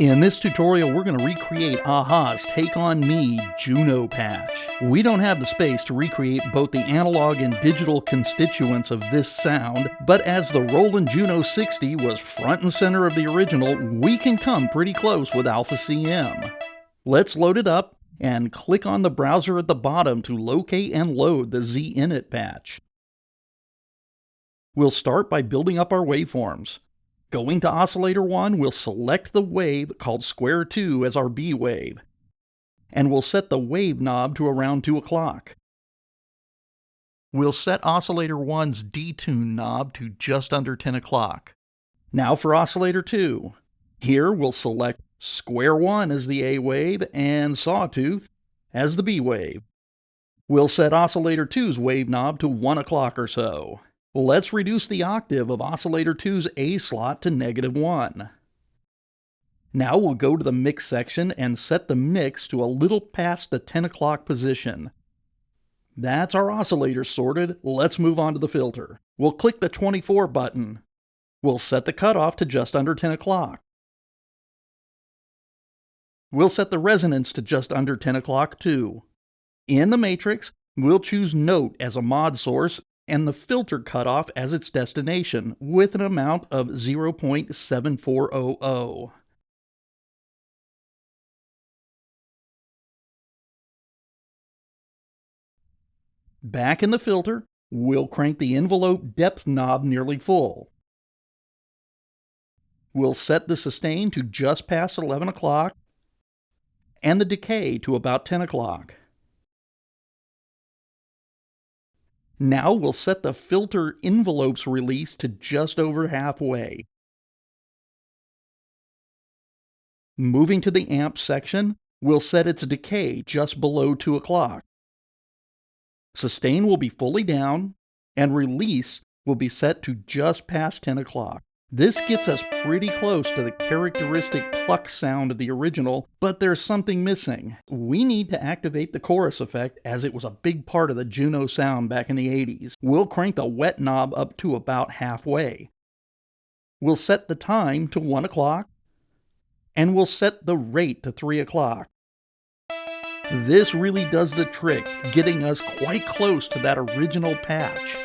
In this tutorial, we're going to recreate a-ha's Take On Me Juno patch. We don't have the space to recreate both the analog and digital constituents of this sound, but as the Roland Juno 60 was front and center of the original, we can come pretty close with Alpha CM. Let's load it up and click on the browser at the bottom to locate and load the Z-Init patch. We'll start by building up our waveforms. Going to oscillator 1, we'll select the wave called square 2 as our B wave, and we'll set the wave knob to around 2 o'clock. We'll set oscillator 1's detune knob to just under 10 o'clock. Now for oscillator 2. Here we'll select square 1 as the A wave and sawtooth as the B wave. We'll set oscillator 2's wave knob to 1 o'clock or so. Let's reduce the octave of oscillator 2's A slot to -1. Now we'll go to the mix section and set the mix to a little past the 10 o'clock position. That's our oscillators sorted. Let's move on to the filter. We'll click the 24 button. We'll set the cutoff to just under 10 o'clock. We'll set the resonance to just under 10 o'clock too. In the matrix, we'll choose note as a mod source and the filter cutoff as its destination, with an amount of 0.7400. Back in the filter, we'll crank the envelope depth knob nearly full. We'll set the sustain to just past 11 o'clock and the decay to about 10 o'clock. Now we'll set the filter envelope's release to just over halfway. Moving to the amp section, we'll set its decay just below 2 o'clock. Sustain will be fully down, and release will be set to just past 10 o'clock. This gets us pretty close to the characteristic pluck sound of the original, but there's something missing. We need to activate the chorus effect, as it was a big part of the Juno sound back in the 80s. We'll crank the wet knob up to about halfway. We'll set the time to 1 o'clock, and we'll set the rate to 3 o'clock. This really does the trick, getting us quite close to that original patch.